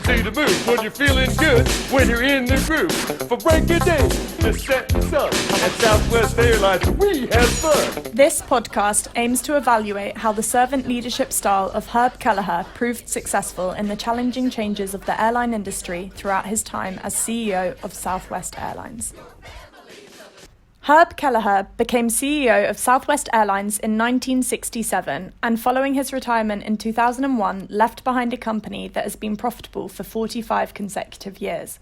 see the move when you're feeling good, when you're in the groove. For break a day, to set the sun. At Southwest Airlines, we have fun. This podcast aims to evaluate how the servant leadership style of Herb Kelleher proved successful in the challenging changes of the airline industry throughout his time as CEO of Southwest Airlines. Herb Kelleher became CEO of Southwest Airlines in 1967 and following his retirement in 2001 left behind a company that has been profitable for 45 consecutive years.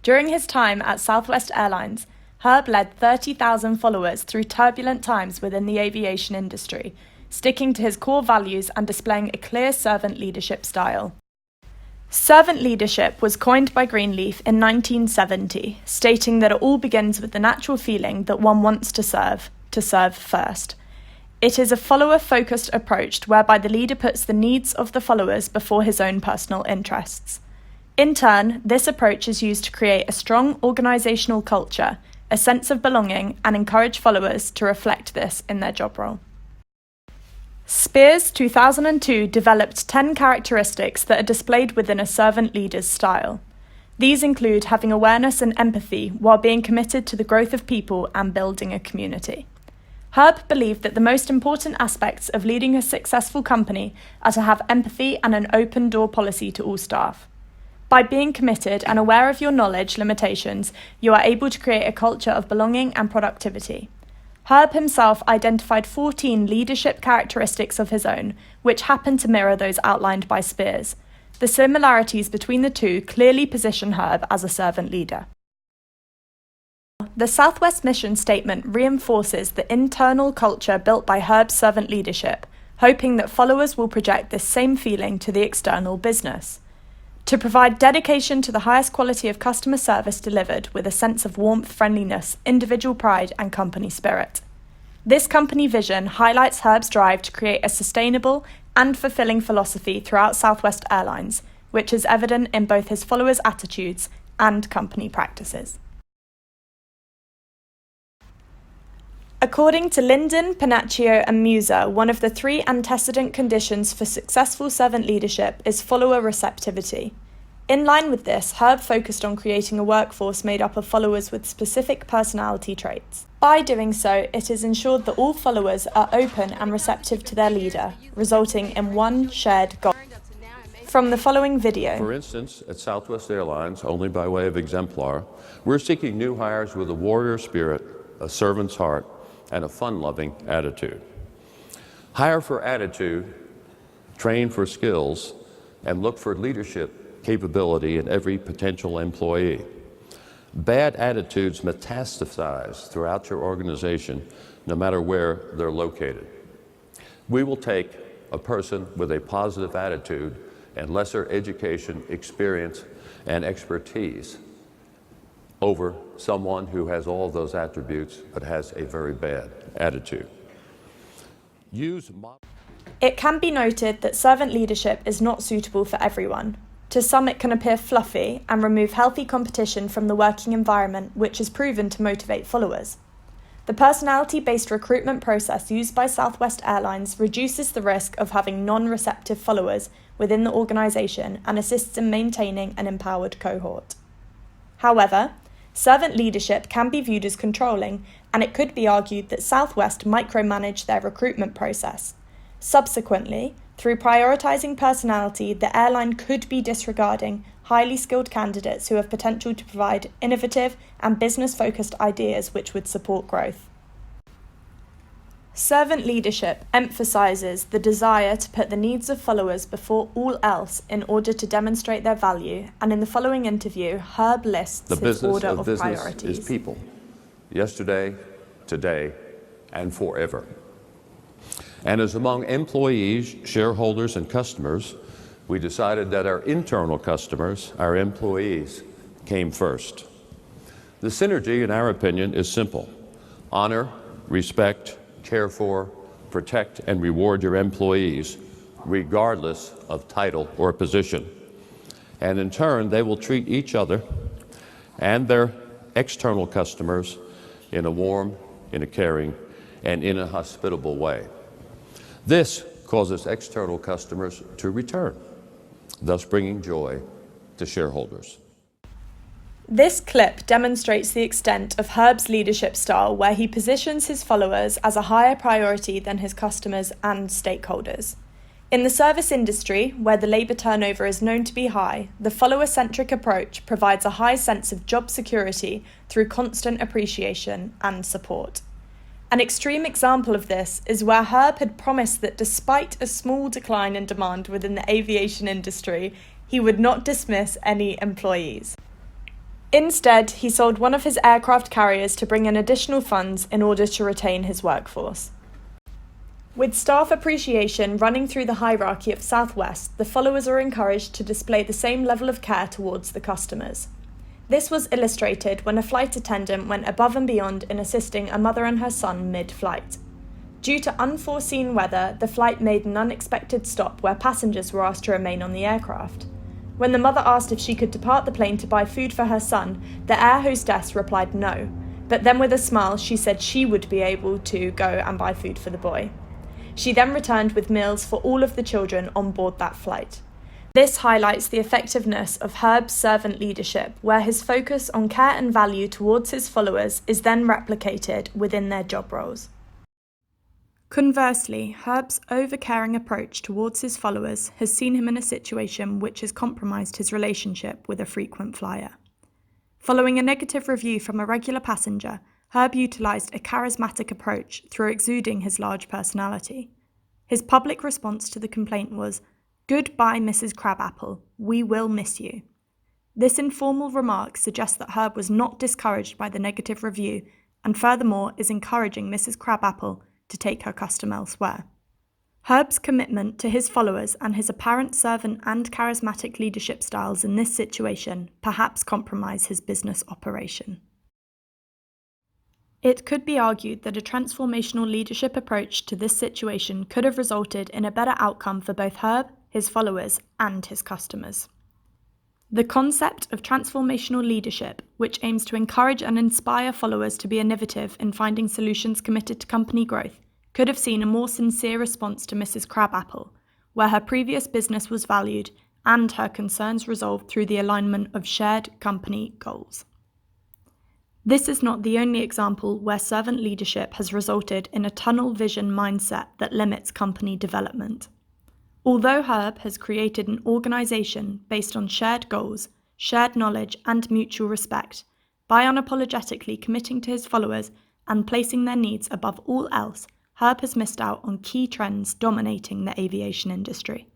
During his time at Southwest Airlines, Herb led 30,000 followers through turbulent times within the aviation industry, sticking to his core values and displaying a clear servant leadership style. Servant leadership was coined by Greenleaf in 1970, stating that it all begins with the natural feeling that one wants to serve first. It is a follower-focused approach whereby the leader puts the needs of the followers before his own personal interests. In turn, this approach is used to create a strong organisational culture, a sense of belonging, and encourage followers to reflect this in their job role. Spears 2002 developed 10 characteristics that are displayed within a servant leader's style. These include having awareness and empathy while being committed to the growth of people and building a community. Herb believed that the most important aspects of leading a successful company are to have empathy and an open door policy to all staff. By being committed and aware of your knowledge limitations, you are able to create a culture of belonging and productivity. Herb himself identified 14 leadership characteristics of his own, which happen to mirror those outlined by Spears. The similarities between the two clearly position Herb as a servant leader. The Southwest mission statement reinforces the internal culture built by Herb's servant leadership, hoping that followers will project this same feeling to the external business. To provide dedication to the highest quality of customer service delivered with a sense of warmth, friendliness, individual pride, and company spirit. This company vision highlights Herb's drive to create a sustainable and fulfilling philosophy throughout Southwest Airlines, which is evident in both his followers' attitudes and company practices. According to Linden, Panaccio, and Muser, one of the 3 antecedent conditions for successful servant leadership is follower receptivity. In line with this, Herb focused on creating a workforce made up of followers with specific personality traits. By doing so, it is ensured that all followers are open and receptive to their leader, resulting in one shared goal. From the following video. For instance, at Southwest Airlines, only by way of exemplar, we're seeking new hires with a warrior spirit, a servant's heart, and a fun-loving attitude. Hire for attitude, train for skills, and look for leadership capability in every potential employee. Bad attitudes metastasize throughout your organization, no matter where they're located. We will take a person with a positive attitude and lesser education, experience, and expertise over someone who has all of those attributes but has a very bad attitude. It can be noted that servant leadership is not suitable for everyone. To some, it can appear fluffy and remove healthy competition from the working environment, which is proven to motivate followers. The personality-based recruitment process used by Southwest Airlines reduces the risk of having non-receptive followers within the organisation and assists in maintaining an empowered cohort. However, servant leadership can be viewed as controlling, and it could be argued that Southwest micromanaged their recruitment process. Subsequently, through prioritising personality, the airline could be disregarding highly skilled candidates who have potential to provide innovative and business-focused ideas which would support growth. Servant leadership emphasises the desire to put the needs of followers before all else in order to demonstrate their value, and in the following interview, Herb lists his order of priorities. The business is people. Yesterday, today, and forever. And as among employees, shareholders, and customers, we decided that our internal customers, our employees, came first. The synergy, in our opinion, is simple. Honor, respect, care for, protect, and reward your employees, regardless of title or position. And in turn, they will treat each other and their external customers in a warm, in a caring, and in a hospitable way. This causes external customers to return, thus bringing joy to shareholders. This clip demonstrates the extent of Herb's leadership style, where he positions his followers as a higher priority than his customers and stakeholders. In the service industry, where the labour turnover is known to be high, the follower-centric approach provides a high sense of job security through constant appreciation and support. An extreme example of this is where Herb had promised that despite a small decline in demand within the aviation industry, he would not dismiss any employees. Instead, he sold one of his aircraft carriers to bring in additional funds in order to retain his workforce. With staff appreciation running through the hierarchy of South West, the followers are encouraged to display the same level of care towards the customers. This was illustrated when a flight attendant went above and beyond in assisting a mother and her son mid-flight. Due to unforeseen weather, the flight made an unexpected stop where passengers were asked to remain on the aircraft. When the mother asked if she could depart the plane to buy food for her son, the air hostess replied no, but then with a smile she said she would be able to go and buy food for the boy. She then returned with meals for all of the children on board that flight. This highlights the effectiveness of Herb's servant leadership, where his focus on care and value towards his followers is then replicated within their job roles. Conversely, Herb's over-caring approach towards his followers has seen him in a situation which has compromised his relationship with a frequent flyer. Following a negative review from a regular passenger, Herb utilised a charismatic approach through exuding his large personality. His public response to the complaint was, "Goodbye, Mrs. Crabapple, we will miss you." This informal remark suggests that Herb was not discouraged by the negative review and furthermore is encouraging Mrs. Crabapple to take her custom elsewhere. Herb's commitment to his followers and his apparent servant and charismatic leadership styles in this situation perhaps compromise his business operation. It could be argued that a transformational leadership approach to this situation could have resulted in a better outcome for both Herb, his followers, and his customers. The concept of transformational leadership, which aims to encourage and inspire followers to be innovative in finding solutions committed to company growth, could have seen a more sincere response to Mrs. Crabapple, where her previous business was valued and her concerns resolved through the alignment of shared company goals. This is not the only example where servant leadership has resulted in a tunnel vision mindset that limits company development. Although Herb has created an organisation based on shared goals, shared knowledge and mutual respect, by unapologetically committing to his followers and placing their needs above all else, Herb has missed out on key trends dominating the aviation industry.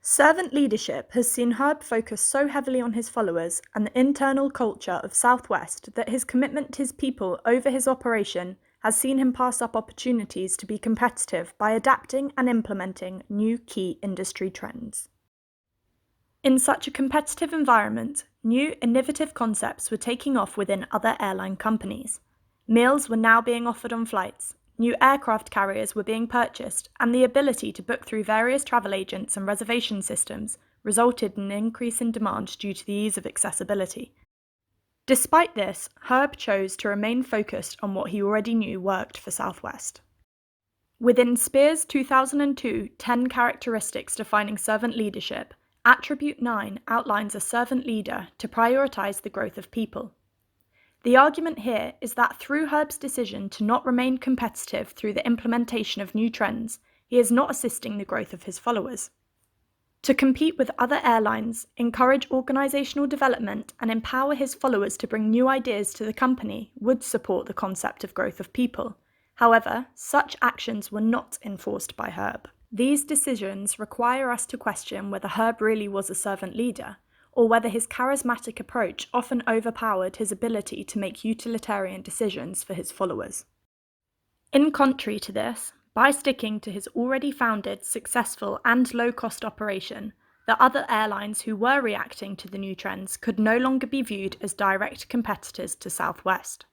Servant leadership has seen Herb focus so heavily on his followers and the internal culture of South West that his commitment to his people over his operation has seen him pass up opportunities to be competitive by adapting and implementing new key industry trends. In such a competitive environment, new innovative concepts were taking off within other airline companies. Meals were now being offered on flights, new aircraft carriers were being purchased, and the ability to book through various travel agents and reservation systems resulted in an increase in demand due to the ease of accessibility. Despite this, Herb chose to remain focused on what he already knew worked for South West. Within Spear's 2002 10 Characteristics Defining Servant Leadership, Attribute 9 outlines a servant leader to prioritise the growth of people. The argument here is that through Herb's decision to not remain competitive through the implementation of new trends, he is not assisting the growth of his followers. To compete with other airlines, encourage organisational development and empower his followers to bring new ideas to the company would support the concept of growth of people. However, such actions were not enforced by Herb. These decisions require us to question whether Herb really was a servant leader, or whether his charismatic approach often overpowered his ability to make utilitarian decisions for his followers. In contrary to this, by sticking to his already founded, successful and low-cost operation, the other airlines who were reacting to the new trends could no longer be viewed as direct competitors to South West.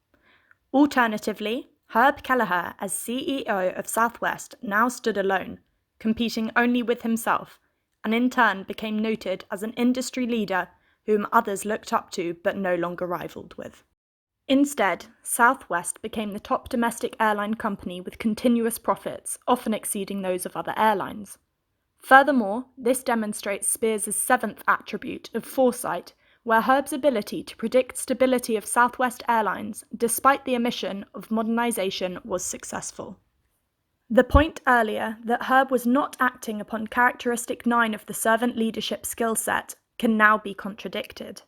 Alternatively, Herb Kelleher as CEO of South West now stood alone, competing only with himself, and in turn became noted as an industry leader whom others looked up to but no longer rivaled with. Instead, South West became the top domestic airline company with continuous profits, often exceeding those of other airlines. Furthermore, this demonstrates Spears' seventh attribute of foresight, where Herb's ability to predict stability of Southwest Airlines, despite the omission of modernisation, was successful. The point earlier that Herb was not acting upon characteristic 9 of the servant leadership skill set can now be contradicted.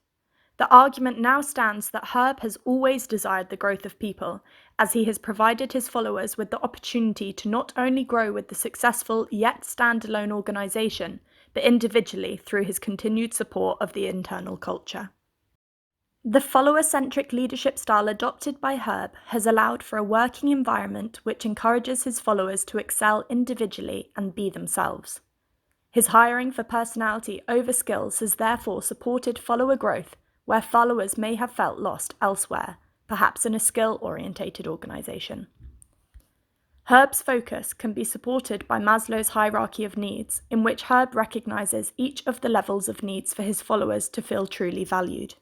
The argument now stands that Herb has always desired the growth of people, as he has provided his followers with the opportunity to not only grow with the successful yet standalone organisation, but individually through his continued support of the internal culture. The follower-centric leadership style adopted by Herb has allowed for a working environment which encourages his followers to excel individually and be themselves. His hiring for personality over skills has therefore supported follower growth where followers may have felt lost elsewhere, perhaps in a skill-orientated organisation. Herb's focus can be supported by Maslow's hierarchy of needs, in which Herb recognises each of the levels of needs for his followers to feel truly valued.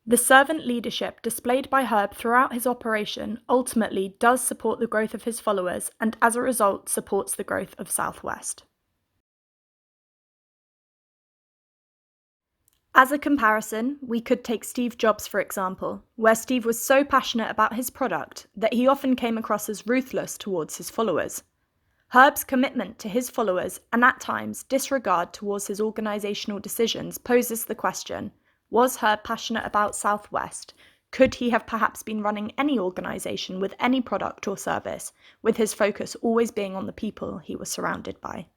The servant leadership displayed by Herb throughout his operation ultimately does support the growth of his followers and as a result supports the growth of Southwest. As a comparison, we could take Steve Jobs for example, where Steve was so passionate about his product that he often came across as ruthless towards his followers. Herb's commitment to his followers and at times disregard towards his organisational decisions poses the question, was Herb passionate about Southwest? Could he have perhaps been running any organisation with any product or service, with his focus always being on the people he was surrounded by?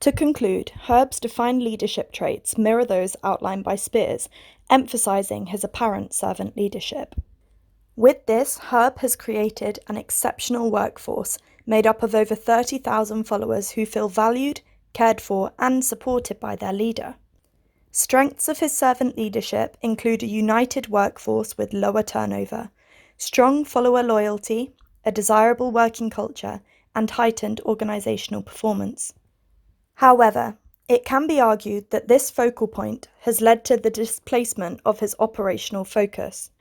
To conclude, Herb's defined leadership traits mirror those outlined by Spears, emphasising his apparent servant leadership. With this, Herb has created an exceptional workforce made up of over 30,000 followers who feel valued, cared for and supported by their leader. Strengths of his servant leadership include a united workforce with lower turnover, strong follower loyalty, a desirable working culture, and heightened organisational performance. However, it can be argued that this focal point has led to the displacement of his operational focus.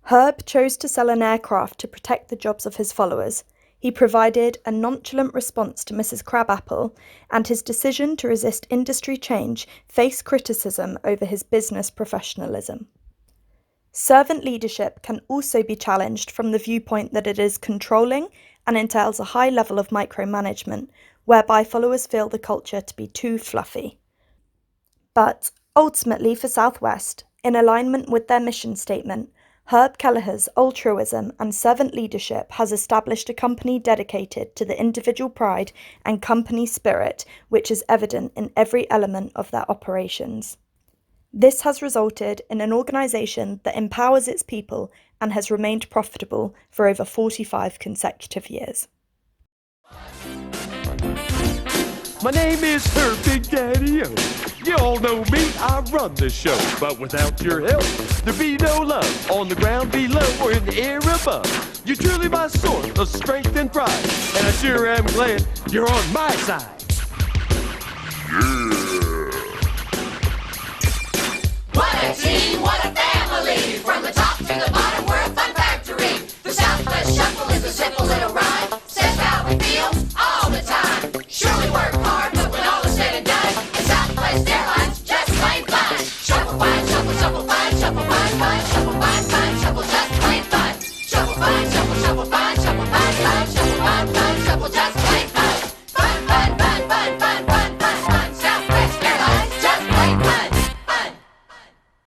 Herb chose to sell an aircraft to protect the jobs of his followers. He provided a nonchalant response to Mrs. Crabapple, and his decision to resist industry change faced criticism over his business professionalism. Servant leadership can also be challenged from the viewpoint that it is controlling and entails a high level of micromanagement, whereby followers feel the culture to be too fluffy. But ultimately for Southwest, in alignment with their mission statement, Herb Kelleher's altruism and servant leadership has established a company dedicated to the individual pride and company spirit which is evident in every element of their operations. This has resulted in an organisation that empowers its people and has remained profitable for over 45 consecutive years. My name is Herb Big Daddy-O. You all know me, I run the show. But without your help, there'd be no love on the ground below or in the air above. You're truly my source of strength and pride, and I sure am glad you're on my side. What a team, what a family! From the top to the bottom, we're a fun factory. The Southwest Shuffle is a simple little